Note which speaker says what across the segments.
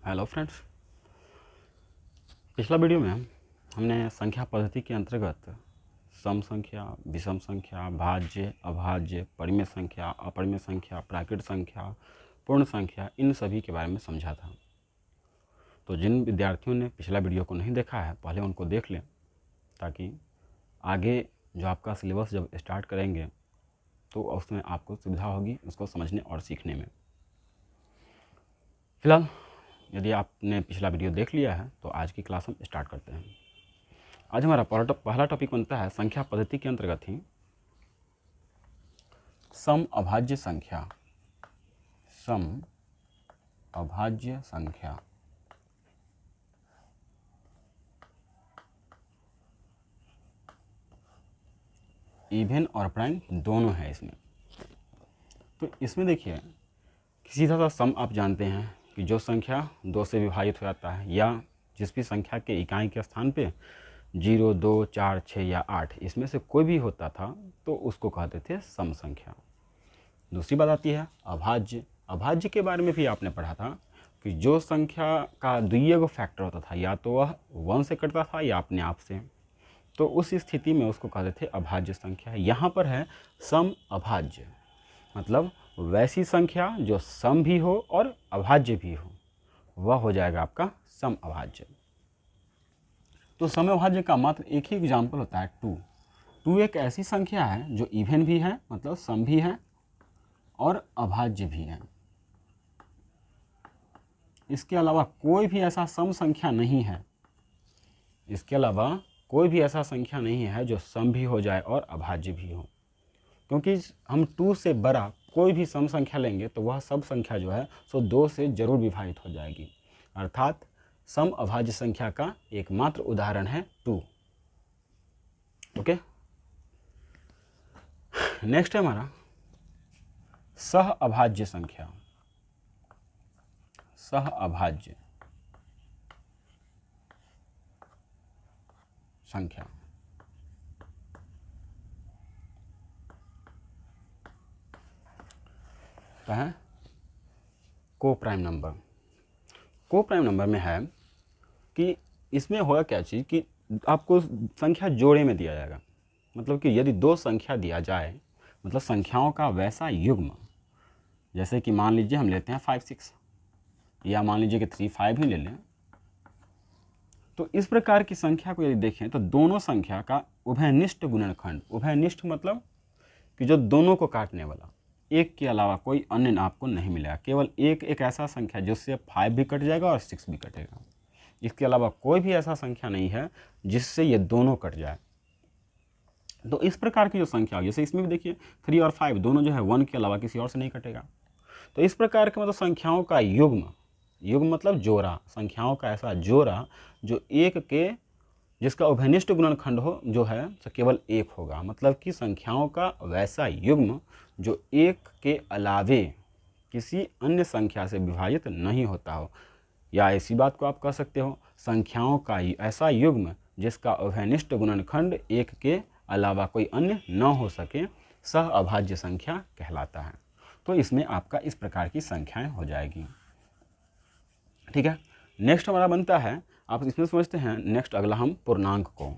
Speaker 1: Hello friends. पिछला video में हमने संख्या पद्धति के अंतर्गत सम संख्या, विषम संख्या, भाज्य, अभाज्य, परिमेय संख्या, अपरिमेय संख्या, प्राकृत संख्या, पूर्ण संख्या, इन सभी के बारे में समझा था। तो जिन विद्यार्थियों ने पिछला वीडियो को नहीं देखा है पहले उनको देख लें, ताकि आगे जो आपका सिलेबस जब स्टार्ट करेंगे तो उसमें आपको सुविधा होगी उसको समझने और सीखने में। फिलहाल यदि आपने पिछला वीडियो देख लिया है तो आज की क्लास हम स्टार्ट करते हैं। आज हमारा पहला टॉपिक बनता है संख्या पद्धति के अंतर्गत ही सम अभाज्य संख्या। सम अभाज्य संख्या। इवन और प्राइम दोनों है इसमें। तो इसमें देखिए सीधा सा सम आप जानते हैं कि जो संख्या 2 से विभाजित हो जाता है या जिस भी संख्या के इकाई के स्थान पे 0, 2, 4, 6 या 8 इसमें से कोई भी होता था तो उसको कहते थे सम संख्या। दूसरी बात आती है अभाज्य। अभाज्य के बारे में भी आपने पढ़ा था कि जो संख्या का द्वितीय फैक्टर होता था या तो वह 1 से कटता था या अपने आप से, तो उस स्थिति में उसको कहते थे अभाज्य संख्या। यहाँ पर है सम अभाज्य, मतलब वैसी संख्या जो सम भी हो और अभाज्य भी हो, वह हो जाएगा आपका सम अभाज्य। तो सम अभाज्य का मात्र एक ही एग्जाम्पल होता है 2। 2 एक ऐसी संख्या है जो इवन भी है, मतलब सम भी है और अभाज्य भी है। इसके अलावा कोई भी ऐसा सम संख्या नहीं है, इसके अलावा कोई भी ऐसा संख्या नहीं है जो सम भी हो जाए और अभाज्य भी हो, क्योंकि हम 2 से बड़ा कोई भी सम संख्या लेंगे तो वह सब संख्या जो है सो 2 से जरूर विभाजित हो जाएगी। अर्थात सम अभाज्य संख्या का एकमात्र उदाहरण है 2। ओके, नेक्स्ट है हमारा सह अभाज्य संख्या। सह अभाज्य संख्या क्या है? को प्राइम नंबर। को प्राइम नंबर में है कि इसमें होगा क्या चीज़ कि आपको संख्या जोड़े में दिया जाएगा। मतलब कि यदि 2 संख्या दिया जाए, मतलब संख्याओं का वैसा युग्म, जैसे कि मान लीजिए हम लेते हैं 5, 6 या मान लीजिए कि 3, 5 ही ले लें, तो इस प्रकार की संख्या को यदि देखें तो दोनों संख्या का उभयनिष्ठ गुणनखंड, उभयनिष्ठ मतलब कि जो दोनों को काटने वाला, एक के अलावा कोई अन्य आपको नहीं मिलेगा। केवल एक ऐसा संख्या जिससे 5 भी कट जाएगा और 6 भी कटेगा। इसके अलावा कोई भी ऐसा संख्या नहीं है जिससे ये दोनों कट जाए। तो इस प्रकार की जो संख्या, जैसे इसमें भी देखिए 3 और 5 दोनों जो है 1 के अलावा किसी और से नहीं कटेगा। तो इस प्रकार के मतलब संख्याओं का युग्म, युग्म मतलब जोड़ा, संख्याओं का ऐसा जोड़ा जो एक के जिसका उभयनिष्ठ गुणनखंड हो जो है तो केवल 1 होगा। मतलब कि संख्याओं का वैसा युग्म जो एक के अलावे किसी अन्य संख्या से विभाजित नहीं होता हो, या ऐसी बात को आप कह सकते हो संख्याओं का ऐसा युग्म जिसका उभयनिष्ठ गुणनखंड 1 के अलावा कोई अन्य न हो सके, सह अभाज्य संख्या कहलाता है। तो इसमें आपका इस प्रकार की संख्याएं हो जाएगी। ठीक है, नेक्स्ट हमारा बनता है, आप इसमें समझते हैं नेक्स्ट अगला हम पूर्णांक को।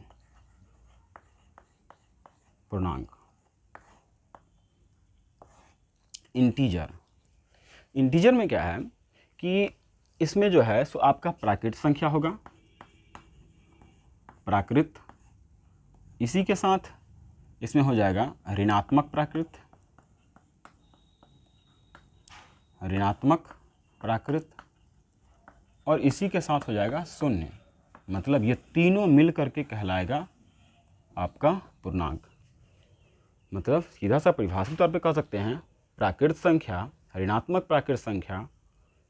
Speaker 1: पूर्णांक इंटीजर। इंटीजर में क्या है कि इसमें जो है सो आपका प्राकृत संख्या होगा, प्राकृत, इसी के साथ इसमें हो जाएगा ऋणात्मक प्राकृत, ऋणात्मक प्राकृत, और इसी के साथ हो जाएगा शून्य। मतलब ये तीनों मिल करके कहलाएगा आपका पूर्णांक। मतलब सीधा सा परिभाषित तौर पे कह सकते हैं प्राकृत संख्या, ऋणात्मक प्राकृत संख्या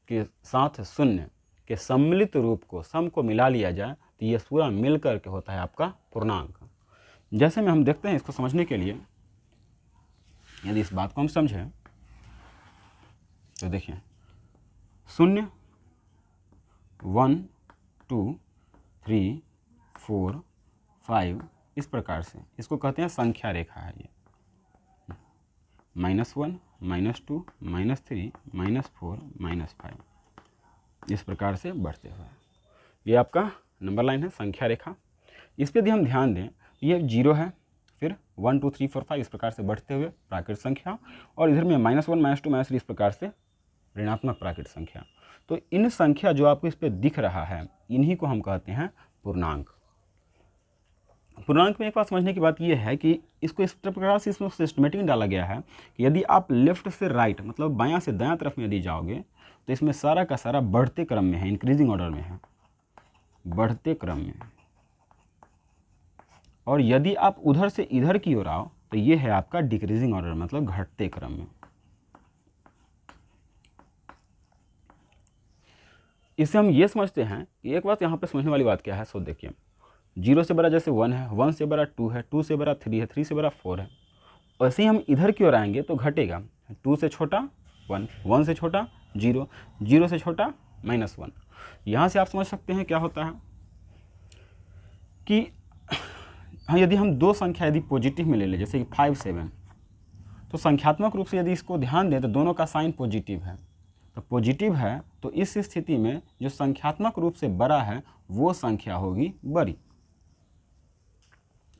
Speaker 1: के साथ शून्य के सम्मिलित रूप को, सम को मिला लिया जाए तो ये पूरा मिल करके होता है आपका पूर्णांक। जैसे में हम देखते हैं इसको समझने के लिए, यदि इस बात को हम समझें तो देखिए 0, 1, 2, 3, 4, 5 इस प्रकार से इसको कहते हैं संख्या रेखा है। ये -1, -2, -3, -4, -5 इस प्रकार से बढ़ते हुए। ये आपका नंबर लाइन है, संख्या रेखा। इस पर यदि हम ध्यान दें, ये 0 है, फिर 1 2 3 4 5 इस प्रकार से बढ़ते हुए प्राकृत संख्या, और इधर में -1 -2 -3 इस प्रकार से ऋणात्मक प्राकृत संख्या। तो इन संख्या जो आपको इस पर दिख रहा है, इन्हीं को हम कहते हैं पूर्णांक। पूर्णांक में एक बात समझने की बात यह है कि इसको इस प्रकार से इसमें सिस्टमेटिक डाला गया है कि यदि आप लेफ्ट से राइट मतलब बायां से दायां तरफ में यदि जाओगे तो इसमें सारा का सारा बढ़ते क्रम में है, इंक्रीजिंग ऑर्डर में है, बढ़ते क्रम में। और यदि आप उधर से इधर की ओर आओ तो ये है आपका डिक्रीजिंग ऑर्डर मतलब घटते क्रम में। इससे हम ये समझते हैं कि एक बात यहाँ पे समझने वाली बात क्या है, सो देखिए 0 से बड़ा जैसे 1 है, 1 से बड़ा 2 है, 2 से बड़ा 3 है, 3 से बड़ा 4 है। वैसे ही हम इधर की ओर आएंगे तो घटेगा, 2 से छोटा 1, 1 से छोटा 0, 0 से छोटा -1। यहाँ से आप समझ सकते हैं क्या होता है कि हाँ, यदि हम दो संख्या यदि पॉजिटिव में ले लें जैसे कि 5 7, तो संख्यात्मक रूप से यदि इसको ध्यान दें तो दोनों का साइन पॉजिटिव है। तो पॉजिटिव है तो इस स्थिति में जो संख्यात्मक रूप से बड़ा है वो संख्या होगी बड़ी।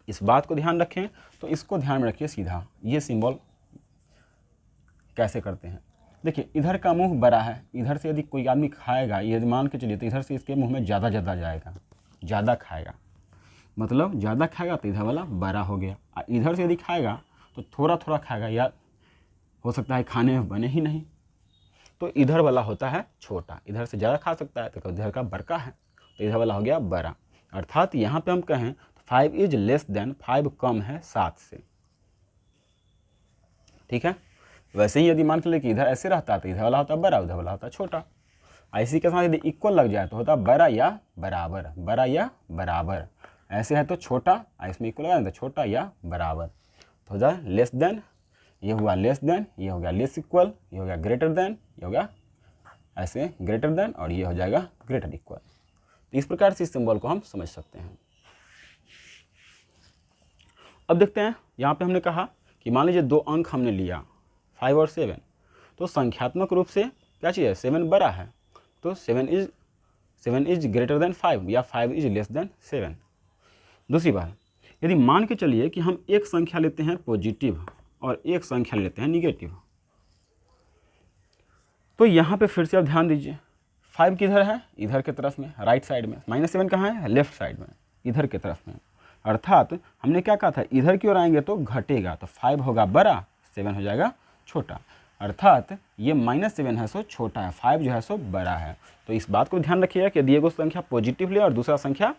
Speaker 1: इस बात को ध्यान रखें, तो इसको ध्यान में रखिए सीधा। ये सिंबल कैसे करते हैं, देखिए इधर का मुंह बड़ा है, इधर से यदि कोई आदमी खाएगा, यदि मान के चलिए तो इधर से इसके मुंह में ज़्यादा जाएगा, ज़्यादा खाएगा, मतलब ज़्यादा खाएगा तो इधर वाला बड़ा हो गया। और इधर से यदि खाएगा तो थोड़ा थोड़ा खाएगा, या हो सकता है खाने में बने ही नहीं, तो इधर वाला होता है छोटा। इधर से ज़्यादा खा सकता है तो इधर का बड़का है, तो इधर वाला हो गया बड़ा। अर्थात यहाँ पे हम कहें तो 5 इज लेस देन 5 कम है 7 से, ठीक है। वैसे ही यदि मान के लिए कि इधर ऐसे रहता तो इधर वाला होता बड़ा, उधर वाला होता छोटा। ऐसी के साथ यदि इक्वल लग जाए तो होता बड़ा या बराबर, बड़ा या बराबर। ऐसे है तो छोटा, इसमें इक्वल लगा तो छोटा या बराबर, तो हो जाए लेस देन, ये हुआ लेस देन, ये हो गया लेस इक्वल, ये हो गया ग्रेटर देन, ये हो गया ऐसे ग्रेटर देन, और ये हो जाएगा ग्रेटर इक्वल। तो इस प्रकार से इस सिंबल को हम समझ सकते हैं। अब देखते हैं, यहाँ पे हमने कहा कि मान लीजिए दो अंक हमने लिया 5 और 7, तो संख्यात्मक रूप से क्या चीज़ है, 7 बड़ा है, तो 7 इज ग्रेटर देन 5 या 5 इज लेस देन 7। दूसरी बात, यदि मान के चलिए कि हम एक संख्या लेते हैं पॉजिटिव और एक संख्या लेते हैं निगेटिव, तो यहाँ पे फिर से आप ध्यान दीजिए 5 किधर है, इधर के तरफ में, राइट साइड में। -7 कहाँ है, लेफ्ट साइड में, इधर के तरफ में। अर्थात हमने क्या कहा था, इधर की ओर आएंगे तो घटेगा, तो 5 होगा बड़ा, 7 हो जाएगा छोटा। अर्थात ये -7 है सो छोटा है, 5 जो है सो बड़ा है। तो इस बात को ध्यान रखिएगा कि यदि एगो संख्या पॉजिटिव ले और दूसरा संख्या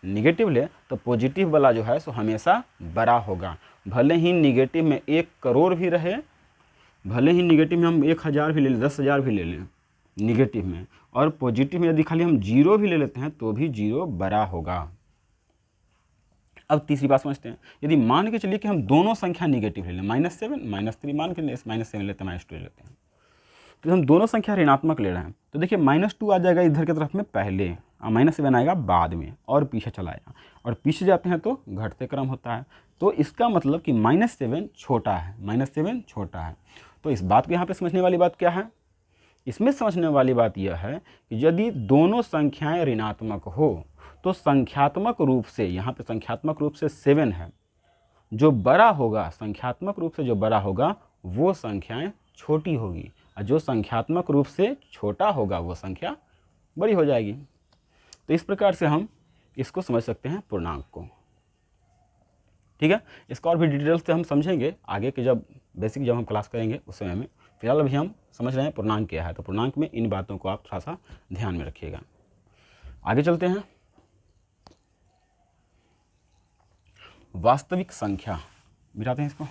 Speaker 1: निगेटिव ले तो पॉजिटिव वाला जो है सो हमेशा बड़ा होगा। भले ही निगेटिव में 1 करोड़ भी रहे, भले ही निगेटिव में हम 1000 भी ले लें, 10,000 भी ले लें निगेटिव में, और पॉजिटिव में यदि खाली हम 0 भी ले लेते हैं तो भी 0 बड़ा होगा। अब तीसरी बात समझते हैं, यदि मान के चलिए कि हम दोनों संख्या निगेटिव ले लें, -7 -3 मान के -7 लेते हैं, -2 लेते हैं, तो हम दोनों संख्या ऋणात्मक ले रहे हैं, तो देखिए -2 आ जाएगा इधर की तरफ में पहले, और -7 आएगा बाद में, और पीछे चला आएगा, और पीछे जाते हैं तो घटते क्रम होता है। तो इसका मतलब कि -7 छोटा है, -7 छोटा है। तो इस बात को यहाँ पे समझने वाली बात क्या है, इसमें समझने वाली बात यह है कि यदि दोनों संख्याएं ऋणात्मक हो तो संख्यात्मक रूप से, यहाँ पे संख्यात्मक रूप से 7 है, जो बड़ा होगा, संख्यात्मक रूप से जो बड़ा होगा वो संख्याएं छोटी होगी, और जो संख्यात्मक रूप से छोटा होगा वो संख्या बड़ी हो जाएगी। तो इस प्रकार से हम इसको समझ सकते हैं पूर्णांक को, ठीक है। इसका और भी डिटेल से हम समझेंगे आगे के जब बेसिक जब हम क्लास करेंगे उस समय में। फिलहाल अभी हम समझ रहे हैं पूर्णांक क्या है, तो पूर्णांक में इन बातों को आप थोड़ा सा ध्यान में रखिएगा। आगे चलते हैं, वास्तविक संख्या मिटाते हैं इसको।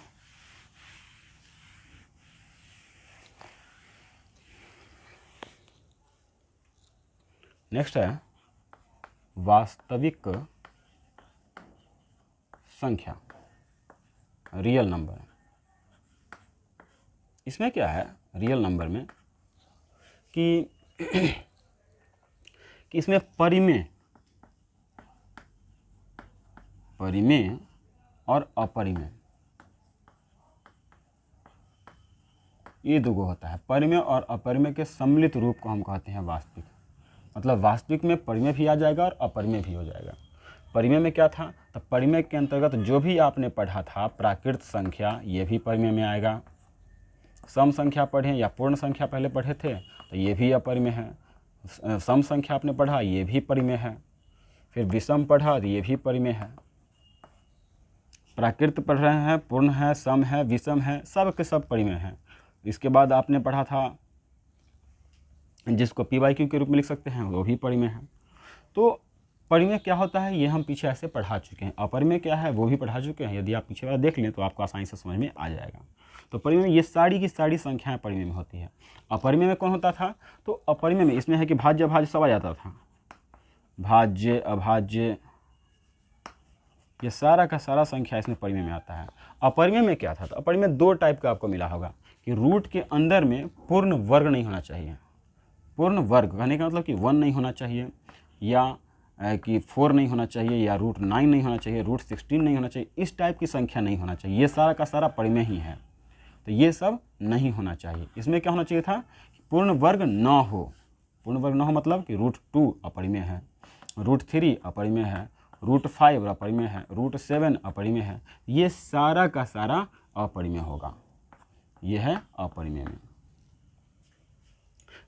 Speaker 1: नेक्स्ट है वास्तविक संख्या, रियल नंबर। इसमें क्या है रियल नंबर में कि इसमें परिमेय और अपरिमेय ये दो होता है। परिमेय और अपरिमेय के सम्मिलित रूप को हम कहते हैं वास्तविक। मतलब वास्तविक में परिमेय भी आ जाएगा और अपरिमेय भी हो जाएगा। परिमेय में क्या था, तो परिमेय के अंतर्गत जो भी आपने पढ़ा था प्राकृत संख्या, ये भी परिमेय में आएगा। सम संख्या पढ़ें या पूर्ण संख्या पहले पढ़े थे तो ये भी अपरिमेय है। सम संख्या आपने पढ़ा, ये भी परिमेय है। फिर विषम पढ़ा तो ये भी परिमेय है। प्राकृत पढ़ रहे हैं, पूर्ण है, सम है, विषम है, सब के सब परिमेय हैं। इसके बाद आपने पढ़ा था जिसको PYQ के रूप में लिख सकते हैं, वो भी परिमेय है। तो परिमेय क्या होता है ये हम पीछे ऐसे पढ़ा चुके हैं। अपरिमेय क्या है वो भी पढ़ा चुके हैं। यदि आप पीछे वाला देख लें तो आपको आसानी से समझ में आ जाएगा। तो परिमेय में ये सारी की सारी संख्याएं परिमेय में होती है। अपरिमेय में कौन होता था, तो अपरिमेय में इसमें है कि भाज्य अभाज्य सब आ जाता था। भाज्य अभाज्य ये सारा का सारा संख्या इसमें परिमेय में आता है। अपरिमेय में क्या था, तो अपरिमेय दो टाइप का आपको मिला होगा कि रूट के अंदर में पूर्ण वर्ग नहीं होना चाहिए। पूर्ण वर्ग कहने का मतलब कि 1 नहीं होना चाहिए, या कि 4 नहीं होना चाहिए, या √9 नहीं होना चाहिए, √16 नहीं होना चाहिए, इस टाइप की संख्या नहीं होना चाहिए। ये सारा का सारा परिमेय ही है, तो ये सब नहीं होना चाहिए। इसमें क्या होना चाहिए था, पूर्ण वर्ग न हो। पूर्ण वर्ग न हो मतलब कि √2 अपरिमेय है, √3 अपरिमेय है, √5 अपरिमेय है, √7 अपरिमेय है। ये सारा का सारा अपरिमेय होगा। ये है अपरिमेय में।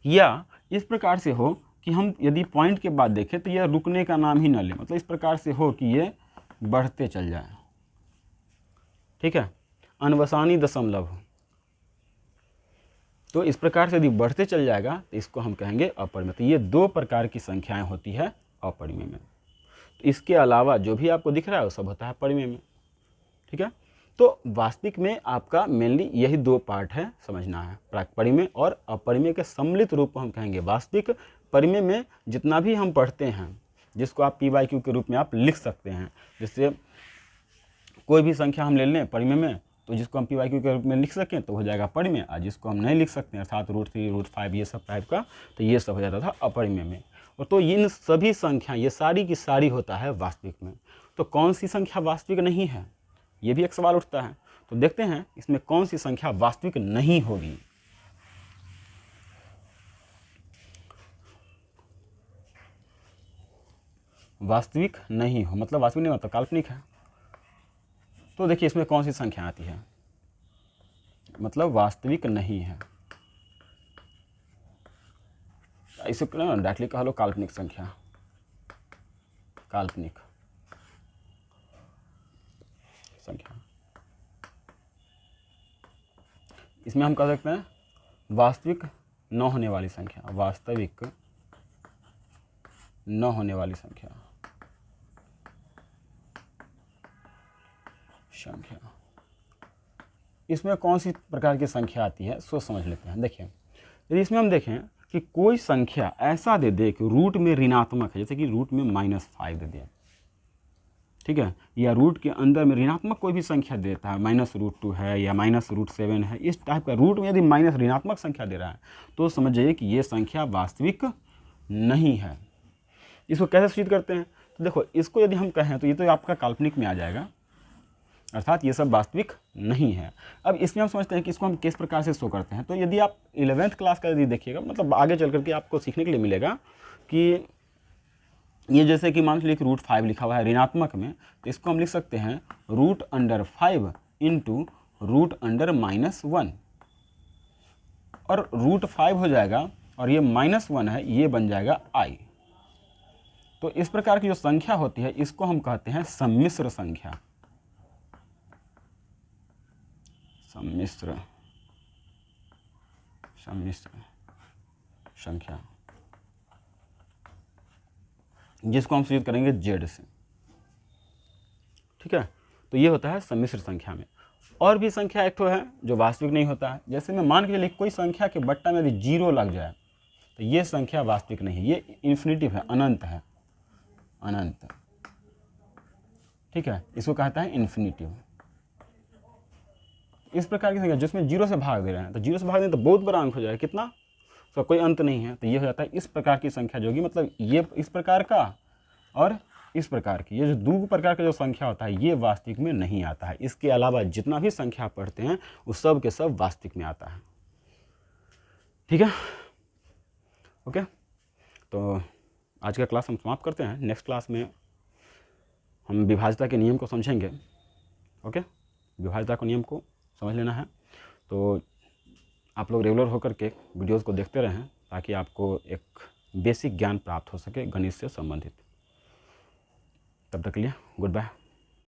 Speaker 1: या इस प्रकार से हो कि हम यदि पॉइंट के बाद देखें तो यह रुकने का नाम ही न ले, मतलब इस प्रकार से हो कि ये बढ़ते चल जाए। ठीक है, अनवसानी दशमलव। तो इस प्रकार से यदि बढ़ते चल जाएगा तो इसको हम कहेंगे अपरिमेय। तो ये दो प्रकार की संख्याएं होती है अपरिमेय में। तो इसके अलावा जो भी आपको दिख रहा है वो सब होता है परिमेय में। ठीक है, तो वास्तविक में आपका मेनली यही दो पार्ट है समझना है, परिमेय और अपरिमेय के सम्मिलित रूप को हम कहेंगे वास्तविक। परिमेय में जितना भी हम पढ़ते हैं जिसको आप PYQ के रूप में आप लिख सकते हैं, जैसे कोई भी संख्या हम ले लें परिमेय में तो जिसको हम PYQ के रूप में लिख सकें तो हो जाएगा परिमेय, और जिसको हम नहीं लिख सकते अर्थात √3 √5 ये सब टाइप का, तो ये सब हो जाता था अपरिमेय में। और तो इन सभी संख्या ये सारी की सारी होता है वास्तविक में। तो कौन सी संख्या वास्तविक नहीं है, ये भी एक सवाल उठता है। तो देखते हैं इसमें कौन सी संख्या वास्तविक नहीं होगी। वास्तविक नहीं हो मतलब वास्तविक नहीं मतलब काल्पनिक है। तो देखिए इसमें कौन सी संख्या आती है, मतलब वास्तविक नहीं है। इसे डायरेक्टली कह लो काल्पनिक संख्या, काल्पनिक संख्या। इसमें हम कह सकते हैं वास्तविक न होने वाली संख्या, वास्तविक न होने वाली संख्या। इसमें कौन सी प्रकार की संख्या आती है सो समझ लेते हैं। देखिए यदि इसमें हम देखें कि कोई संख्या ऐसा दे दे कि रूट में ऋणात्मक है, जैसे कि रूट में -5 दे दे, ठीक है, या रूट के अंदर में ऋणात्मक कोई भी संख्या देता है, -√2 है या -√7 है, इस टाइप का रूट में यदि माइनस ऋणात्मक संख्या दे रहा है तो समझिए कि ये संख्या वास्तविक नहीं है। इसको कैसे सूचित करते हैं, तो देखो इसको यदि हम कहें तो ये तो आपका काल्पनिक में आ जाएगा, अर्थात ये सब वास्तविक नहीं है। अब इसमें हम समझते हैं कि इसको हम किस प्रकार से शो करते हैं। तो यदि आप 11th क्लास का यदि देखिएगा, मतलब आगे चल करके आपको सीखने के लिए मिलेगा कि ये जैसे कि मान लीजिए कि √5 लिखा हुआ है ऋणात्मक में, तो इसको हम लिख सकते हैं √5 इंटू √-1, और √5 हो जाएगा और ये -1 है, ये बन जाएगा I। तो इस प्रकार की जो संख्या होती है इसको हम कहते हैं सम्मिश्र संख्या। सम्मिश्र संख्या, जिसको हम सूचित करेंगे Z से। ठीक है, तो ये होता है सम्मिश्र संख्या में। और भी संख्या एक तो है जो वास्तविक नहीं होता है, जैसे मैं मान के चलिए कोई संख्या के बट्टा में यदि 0 लग जाए तो ये संख्या वास्तविक नहीं है, ये इन्फिनिटिव है, अनंत है, अनंत। ठीक है, इसको कहता है इन्फिनिटिव। इस प्रकार की संख्या जिसमें 0 से भाग दे रहे हैं, तो 0 से भाग दें तो बहुत बड़ा अंक हो जाएगा, कितना, तो कोई अंत नहीं है, तो ये हो जाता है इस प्रकार की संख्या जो कि मतलब ये इस प्रकार का और इस प्रकार की, ये जो दो प्रकार का जो संख्या होता है ये वास्तविक में नहीं आता है। इसके अलावा जितना भी संख्या पढ़ते हैं वो सब के सब वास्तविक में आता है। ठीक है, ओके। तो आज का क्लास हम समाप्त करते हैं। नेक्स्ट क्लास में हम विभाज्यता के नियम को समझेंगे। ओके, विभाज्यता के नियम को समझ लेना है। तो आप लोग रेगुलर होकर के वीडियोज़ को देखते रहें ताकि आपको एक बेसिक ज्ञान प्राप्त हो सके गणित से संबंधित। तब तक के लिए गुड बाय।